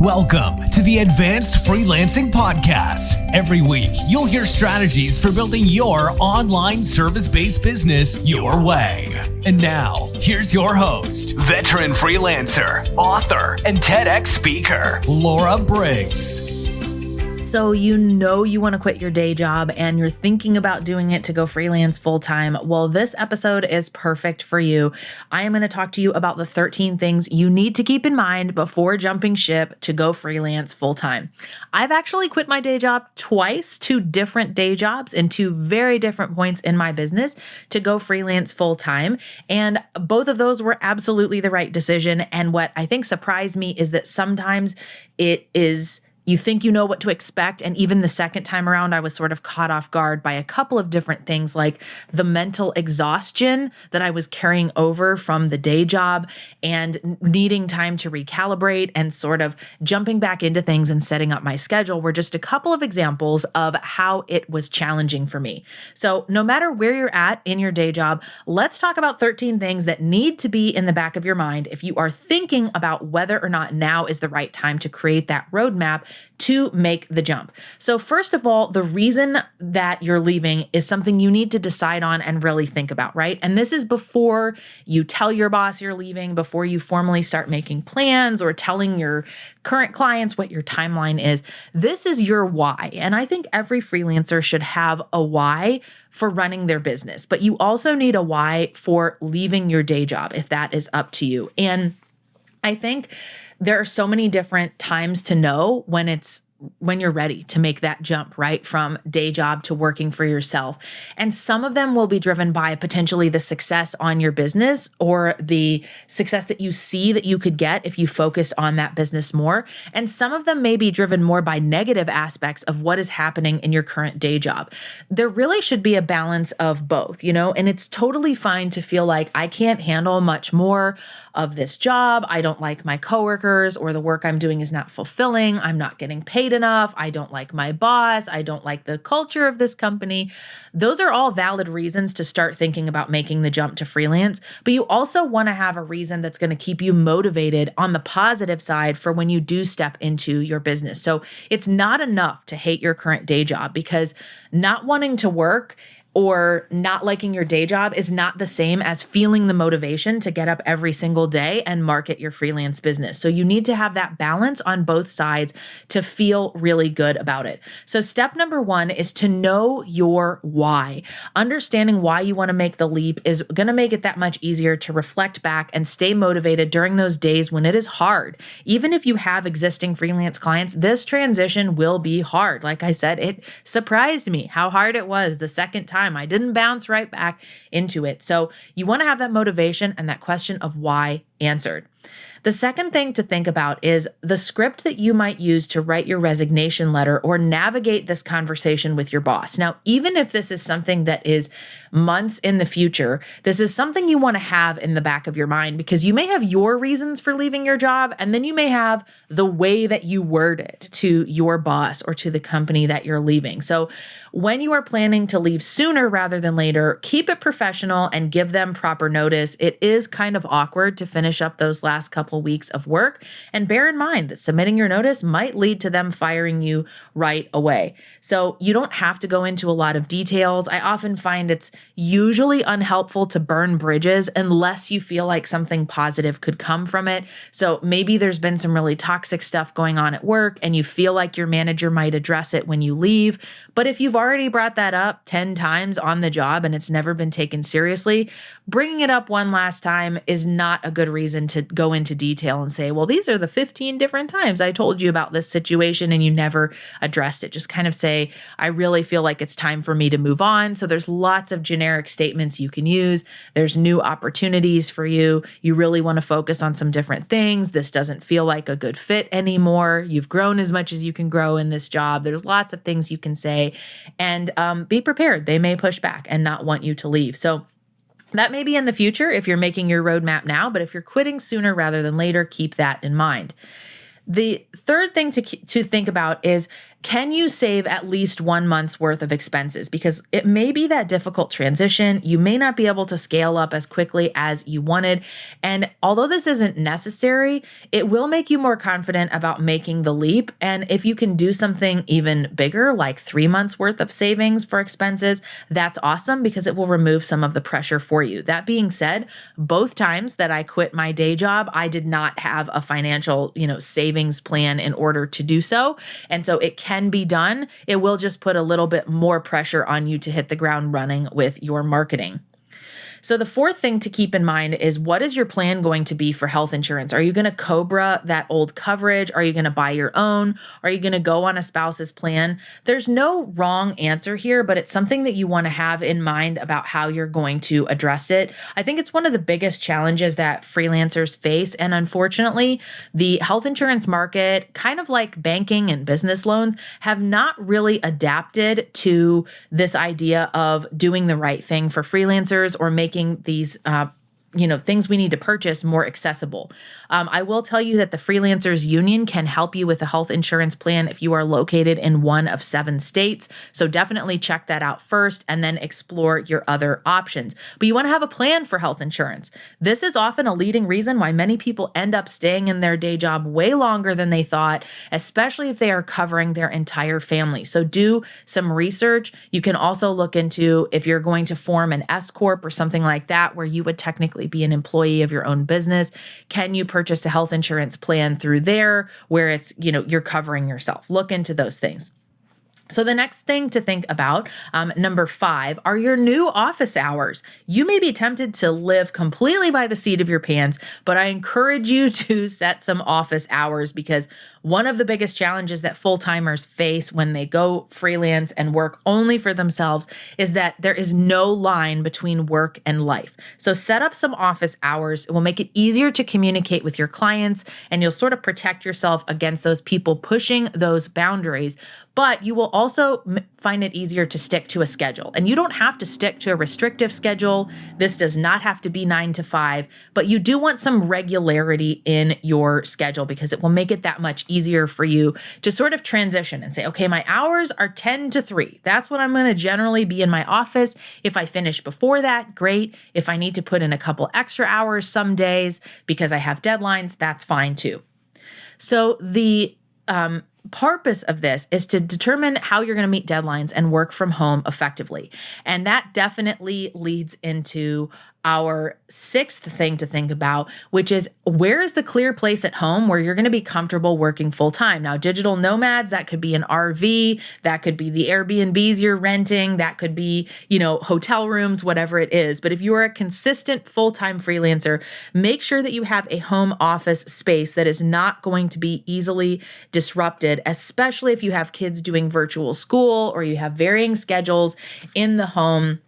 Welcome to the Advanced Freelancing Podcast. Every week, you'll hear strategies for building your online service-based business your way. And now, here's your host, veteran freelancer, author, and TEDx speaker, Laura Briggs. So you want to quit your day job and you're thinking about doing it to go freelance full-time. Well, this episode is perfect for you. I am going to talk to you about the 13 things you need to keep in mind before jumping ship to go freelance full-time. I've actually quit my day job twice, 2 different day jobs in 2 very different points in my business to go freelance full-time. And both of those were absolutely the right decision. And what I think surprised me is that sometimes you think you know what to expect. And even the second time around, I was sort of caught off guard by a couple of different things, like the mental exhaustion that I was carrying over from the day job and needing time to recalibrate and sort of jumping back into things and setting up my schedule were just a couple of examples of how it was challenging for me. So no matter where you're at in your day job, let's talk about 13 things that need to be in the back of your mind if you are thinking about whether or not now is the right time to create that roadmap to make the jump. So first of all, the reason that you're leaving is something you need to decide on and really think about, right? And this is before you tell your boss you're leaving, before you formally start making plans or telling your current clients what your timeline is. This is your why. And I think every freelancer should have a why for running their business, but you also need a why for leaving your day job if that is up to you. And I think there are so many different times to know when you're ready to make that jump, right? From day job to working for yourself. And some of them will be driven by potentially the success on your business or the success that you see that you could get if you focused on that business more. And some of them may be driven more by negative aspects of what is happening in your current day job. There really should be a balance of both, and it's totally fine to feel like I can't handle much more of this job. I don't like my coworkers, or the work I'm doing is not fulfilling. I'm not getting paid enough. I don't like my boss. I don't like the culture of this company. Those are all valid reasons to start thinking about making the jump to freelance. But you also want to have a reason that's going to keep you motivated on the positive side for when you do step into your business. So it's not enough to hate your current day job, because not wanting to work or not liking your day job is not the same as feeling the motivation to get up every single day and market your freelance business. So you need to have that balance on both sides to feel really good about it. So step number 1 is to know your why. Understanding why you want to make the leap is going to make it that much easier to reflect back and stay motivated during those days when it is hard. Even if you have existing freelance clients, this transition will be hard. Like I said, it surprised me how hard it was the second time. I didn't bounce right back into it. So you want to have that motivation and that question of why answered. The second thing to think about is the script that you might use to write your resignation letter or navigate this conversation with your boss. Now, even if this is something that is months in the future, this is something you want to have in the back of your mind, because you may have your reasons for leaving your job, and then you may have the way that you word it to your boss or to the company that you're leaving. So when you are planning to leave sooner rather than later, keep it professional and give them proper notice. It is kind of awkward to finish up those last couple weeks of work. And bear in mind that submitting your notice might lead to them firing you right away. So you don't have to go into a lot of details. I often find it's usually unhelpful to burn bridges unless you feel like something positive could come from it. So maybe there's been some really toxic stuff going on at work and you feel like your manager might address it when you leave. But if you've already brought that up 10 times on the job and it's never been taken seriously, bringing it up one last time is not a good reason to go into detail and say, well, these are the 15 different times I told you about this situation and you never addressed it. Just kind of say, I really feel like it's time for me to move on. So there's lots of generic statements you can use. There's new opportunities for you. You really want to focus on some different things. This doesn't feel like a good fit anymore. You've grown as much as you can grow in this job. There's lots of things you can say, and be prepared. They may push back and not want you to leave. So that may be in the future if you're making your roadmap now, but if you're quitting sooner rather than later, keep that in mind. The third thing to think about is Can you save at least 1 month's worth of expenses? Because it may be that difficult transition. You may not be able to scale up as quickly as you wanted. And although this isn't necessary, it will make you more confident about making the leap. And if you can do something even bigger, like 3 months worth of savings for expenses, that's awesome because it will remove some of the pressure for you. That being said, both times that I quit my day job, I did not have a financial, savings plan in order to do so. And so it can be done. It will just put a little bit more pressure on you to hit the ground running with your marketing. So the fourth thing to keep in mind is, what is your plan going to be for health insurance? Are you going to COBRA that old coverage? Are you going to buy your own? Are you going to go on a spouse's plan? There's no wrong answer here, but it's something that you want to have in mind about how you're going to address it. I think it's one of the biggest challenges that freelancers face. And unfortunately, the health insurance market, kind of like banking and business loans, have not really adapted to this idea of doing the right thing for freelancers or making these things we need to purchase more accessible. I will tell you that the Freelancers Union can help you with a health insurance plan if you are located in one of 7 states. So definitely check that out first and then explore your other options. But you want to have a plan for health insurance. This is often a leading reason why many people end up staying in their day job way longer than they thought, especially if they are covering their entire family. So do some research. You can also look into if you're going to form an S Corp or something like that, where you would technically be an employee of your own business. Can you purchase a health insurance plan through there where it's, you're covering yourself? Look into those things. So the next thing to think about, number 5, are your new office hours. You may be tempted to live completely by the seat of your pants, but I encourage you to set some office hours, because one of the biggest challenges that full-timers face when they go freelance and work only for themselves is that there is no line between work and life. So set up some office hours. It will make it easier to communicate with your clients, and you'll sort of protect yourself against those people pushing those boundaries. But you will also find it easier to stick to a schedule. And you don't have to stick to a restrictive schedule. This does not have to be 9 to 5, but you do want some regularity in your schedule, because it will make it that much easier for you to sort of transition and say, okay, my hours are 10 to 3. That's when I'm going to generally be in my office. If I finish before that, great. If I need to put in a couple extra hours some days because I have deadlines, that's fine too. So the purpose of this is to determine how you're going to meet deadlines and work from home effectively. And that definitely leads into our 6th thing to think about, which is, where is the clear place at home where you're going to be comfortable working full time? Now, digital nomads, that could be an RV, that could be the Airbnbs you're renting, that could be, hotel rooms, whatever it is. But if you are a consistent full-time freelancer, make sure that you have a home office space that is not going to be easily disrupted, especially if you have kids doing virtual school or you have varying schedules in the home.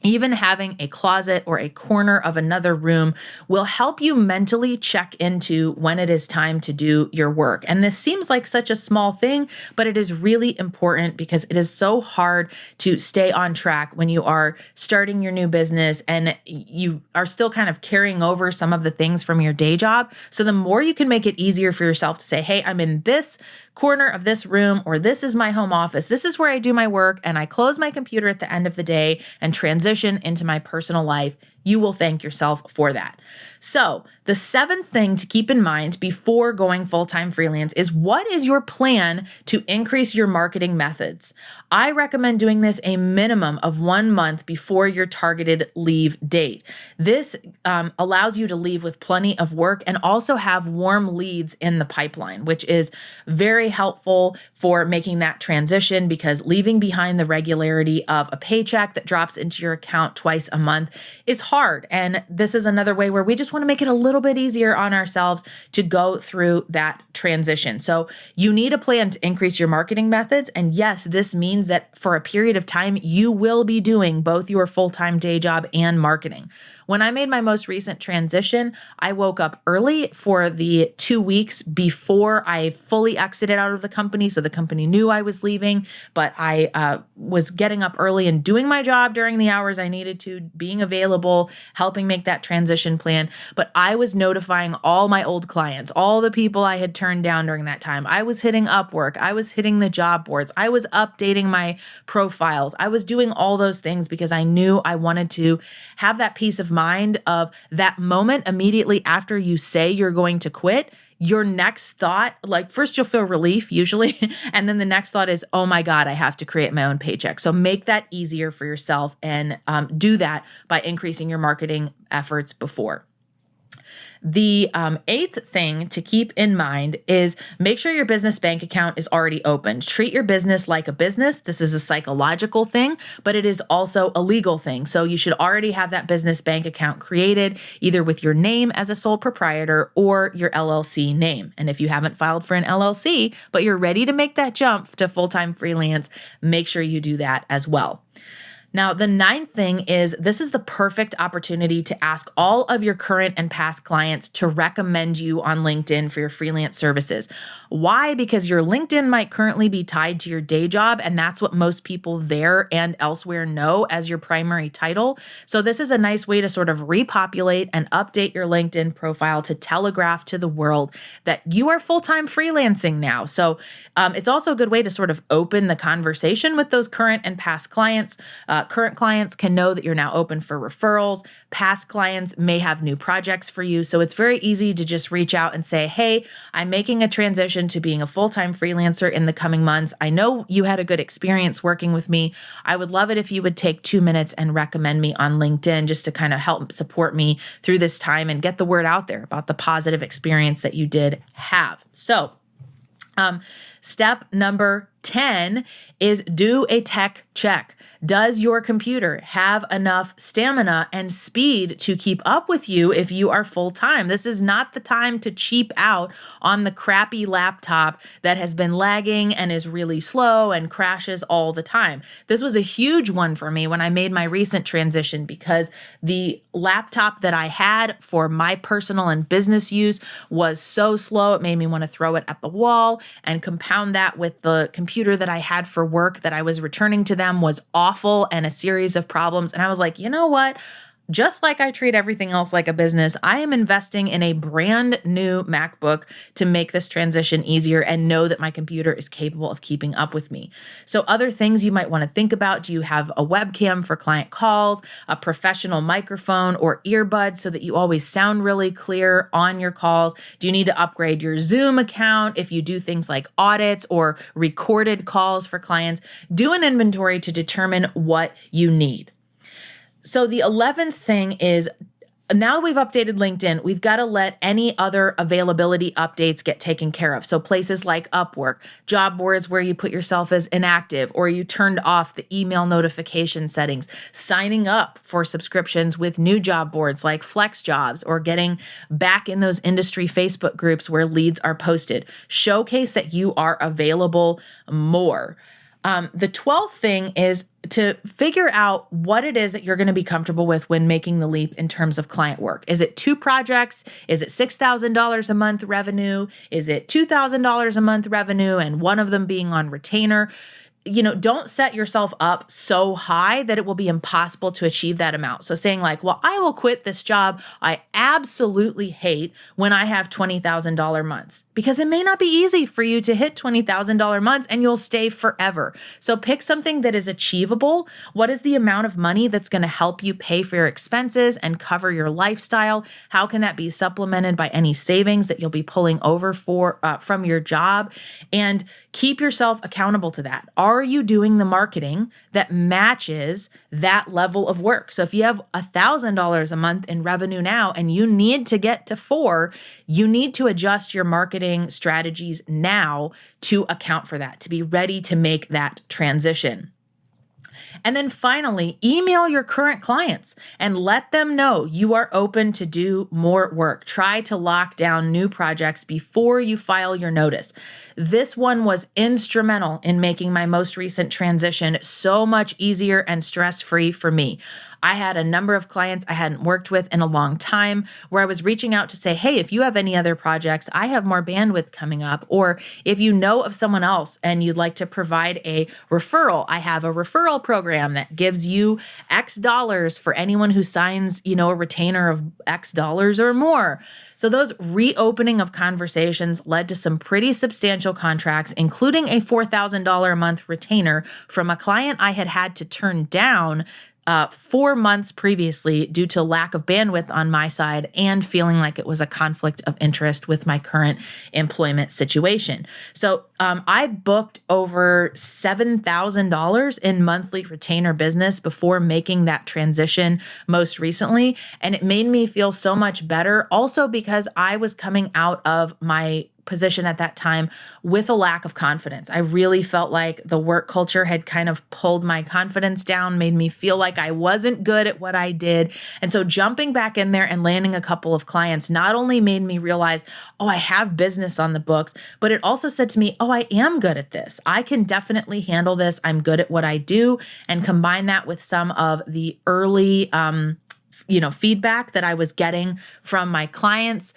Even having a closet or a corner of another room will help you mentally check into when it is time to do your work. And this seems like such a small thing, but it is really important, because it is so hard to stay on track when you are starting your new business and you are still kind of carrying over some of the things from your day job. So the more you can make it easier for yourself to say, hey, I'm in this corner of this room, or this is my home office. This is where I do my work, and I close my computer at the end of the day and transition into my personal life. You will thank yourself for that. So the 7th thing to keep in mind before going full-time freelance is, what is your plan to increase your marketing methods? I recommend doing this a minimum of 1 month before your targeted leave date. This allows you to leave with plenty of work and also have warm leads in the pipeline, which is very helpful for making that transition, because leaving behind the regularity of a paycheck that drops into your account twice a month is hard. And this is another way where we just want to make it a little bit easier on ourselves to go through that transition. So you need a plan to increase your marketing methods. And yes, this means that for a period of time, you will be doing both your full-time day job and marketing. when I made my most recent transition, I woke up early for the 2 weeks before I fully exited out of the company. So the company knew I was leaving, but I was getting up early and doing my job during the hours I needed to, being available, helping make that transition plan. But I was notifying all my old clients, all the people I had turned down during that time. I was hitting Upwork. I was hitting the job boards. I was updating my profiles. I was doing all those things because I knew I wanted to have that peace of mind of that moment immediately after you say you're going to quit. Your next thought, like first you'll feel relief usually, and then the next thought is, oh my God, I have to create my own paycheck. So make that easier for yourself and do that by increasing your marketing efforts before. The eighth thing to keep in mind is make sure your business bank account is already opened. Treat your business like a business. This is a psychological thing, but it is also a legal thing. So you should already have that business bank account created either with your name as a sole proprietor or your LLC name. And if you haven't filed for an LLC, but you're ready to make that jump to full-time freelance, make sure you do that as well. Now, the ninth thing is this is the perfect opportunity to ask all of your current and past clients to recommend you on LinkedIn for your freelance services. Why? Because your LinkedIn might currently be tied to your day job, and that's what most people there and elsewhere know as your primary title. So this is a nice way to sort of repopulate and update your LinkedIn profile to telegraph to the world that you are full-time freelancing now. So it's also a good way to sort of open the conversation with those current and past clients. Current clients can know that you're now open for referrals. Past clients may have new projects for you. So it's very easy to just reach out and say, hey, I'm making a transition to being a full-time freelancer in the coming months. I know you had a good experience working with me. I would love it if you would take 2 minutes and recommend me on LinkedIn just to kind of help support me through this time and get the word out there about the positive experience that you did have. So, step number 10 is do a tech check. Does your computer have enough stamina and speed to keep up with you if you are full-time? This is not the time to cheap out on the crappy laptop that has been lagging and is really slow and crashes all the time. This was a huge one for me when I made my recent transition because the laptop that I had for my personal and business use was so slow. It made me want to throw it at the wall, and compound that with the computer that I had for work that I was returning to them was awful and a series of problems. And I was like, you know what? Just like I treat everything else like a business, I am investing in a brand new MacBook to make this transition easier and know that my computer is capable of keeping up with me. So other things you might want to think about: do you have a webcam for client calls, a professional microphone or earbuds so that you always sound really clear on your calls? Do you need to upgrade your Zoom account if you do things like audits or recorded calls for clients? Do an inventory to determine what you need. So the 11th thing is, now that we've updated LinkedIn, we've got to let any other availability updates get taken care of. So places like Upwork, job boards where you put yourself as inactive or you turned off the email notification settings, signing up for subscriptions with new job boards like Flex Jobs, or getting back in those industry Facebook groups where leads are posted. Showcase that you are available more. The 12th thing is to figure out what it is that you're going to be comfortable with when making the leap in terms of client work. Is it 2 projects? Is it $6,000 a month revenue? Is it $2,000 a month revenue and one of them being on retainer? Don't set yourself up so high that it will be impossible to achieve that amount. So saying like, well, I will quit this job I absolutely hate when I have $20,000 months, because it may not be easy for you to hit $20,000 months and you'll stay forever. So pick something that is achievable. What is the amount of money that's going to help you pay for your expenses and cover your lifestyle? How can that be supplemented by any savings that you'll be pulling over from your job? And keep yourself accountable to that. Are you doing the marketing that matches that level of work? So if you have $1,000 a month in revenue now and you need to get to 4, you need to adjust your marketing strategies now to account for that, to be ready to make that transition. And then finally, email your current clients and let them know you are open to do more work. Try to lock down new projects before you file your notice. This one was instrumental in making my most recent transition so much easier and stress-free for me. I had a number of clients I hadn't worked with in a long time where I was reaching out to say, hey, if you have any other projects, I have more bandwidth coming up. Or if you know of someone else and you'd like to provide a referral, I have a referral program that gives you X dollars for anyone who signs, a retainer of X dollars or more. So those reopening of conversations led to some pretty substantial contracts, including a $4,000 a month retainer from a client I had to turn down 4 months previously due to lack of bandwidth on my side and feeling like it was a conflict of interest with my current employment situation. So I booked over $7,000 in monthly retainer business before making that transition most recently. And it made me feel so much better also because I was coming out of my position at that time with a lack of confidence. I really felt like the work culture had kind of pulled my confidence down, made me feel like I wasn't good at what I did. And so jumping back in there and landing a couple of clients not only made me realize, I have business on the books, but it also said to me, I am good at this. I can definitely handle this. I'm good at what I do. And combine that with some of the early feedback that I was getting from my clients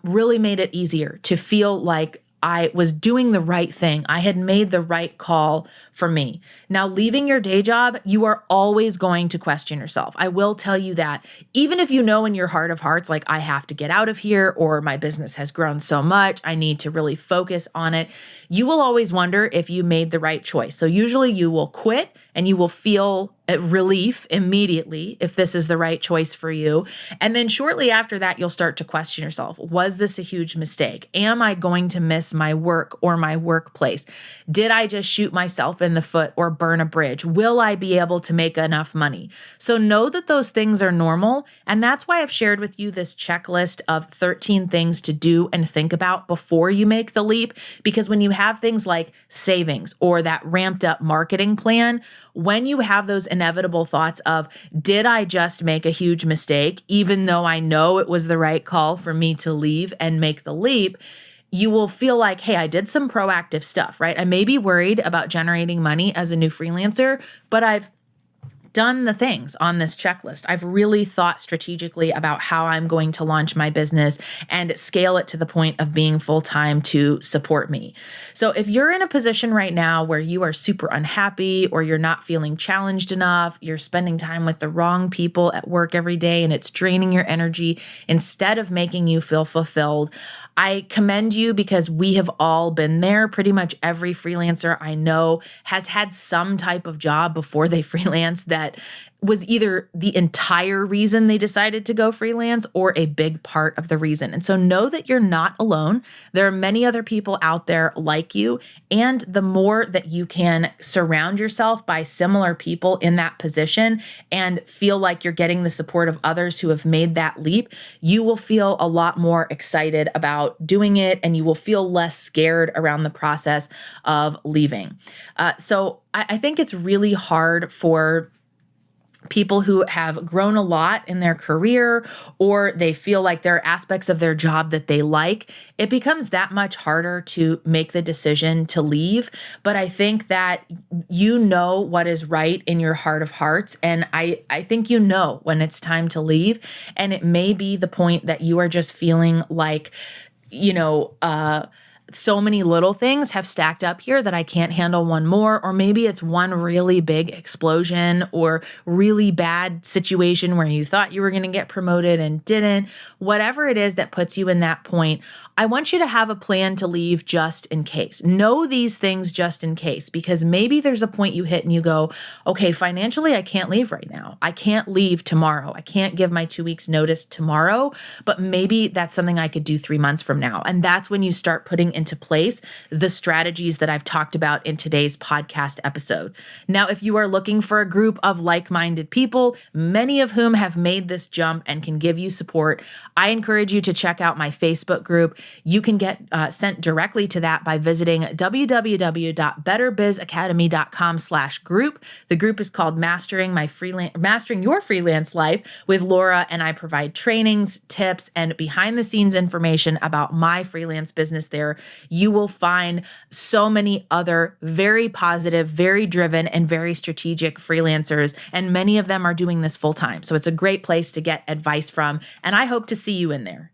really made it easier to feel like I was doing the right thing. I had made the right call for me. Now, leaving your day job, you are always going to question yourself. I will tell you that. Even if you know in your heart of hearts, like I have to get out of here or my business has grown so much, I need to really focus on it. You will always wonder if you made the right choice. So usually you will quit and you will feel relief immediately if this is the right choice for you. And then shortly after that, you'll start to question yourself. Was this a huge mistake? Am I going to miss my work or my workplace? Did I just shoot myself in the foot or burn a bridge? Will I be able to make enough money? So know that those things are normal. And that's why I've shared with you this checklist of 13 things to do and think about before you make the leap. Because when you have things like savings or that ramped up marketing plan, when you have those inevitable thoughts of, did I just make a huge mistake, even though I know it was the right call for me to leave and make the leap, you will feel like, hey, I did some proactive stuff, right? I may be worried about generating money as a new freelancer, but I've done the things on this checklist. I've really thought strategically about how I'm going to launch my business and scale it to the point of being full-time to support me. So if you're in a position right now where you are super unhappy or you're not feeling challenged enough, you're spending time with the wrong people at work every day and it's draining your energy instead of making you feel fulfilled, I commend you because we have all been there. Pretty much every freelancer I know has had some type of job before they freelance that was either the entire reason they decided to go freelance or a big part of the reason. And so know that you're not alone. There are many other people out there like you. And the more that you can surround yourself by similar people in that position and feel like you're getting the support of others who have made that leap, you will feel a lot more excited about doing it and you will feel less scared around the process of leaving. So I think it's really hard for people who have grown a lot in their career or they feel like there are aspects of their job that they like, it becomes that much harder to make the decision to leave. But I think that you know what is right in your heart of hearts. And I think you know when it's time to leave. And it may be the point that you are just feeling like, so many little things have stacked up here that I can't handle one more, or maybe it's one really big explosion or really bad situation where you thought you were going to get promoted and didn't. Whatever it is that puts you in that point, I want you to have a plan to leave just in case. Know these things just in case, because maybe there's a point you hit and you go, okay, financially, I can't leave right now. I can't leave tomorrow. I can't give my 2 weeks notice tomorrow, but maybe that's something I could do 3 months from now. And that's when you start putting into place the strategies that I've talked about in today's podcast episode. Now, if you are looking for a group of like-minded people, many of whom have made this jump and can give you support, I encourage you to check out my Facebook group. You can get sent directly to that by visiting www.betterbizacademy.com/group. The group is called Mastering Your Freelance Life with Laura, and I provide trainings, tips, and behind the scenes information about my freelance business there you will find so many other very positive, very driven, and very strategic freelancers. And many of them are doing this full time. So it's a great place to get advice from. And I hope to see you in there.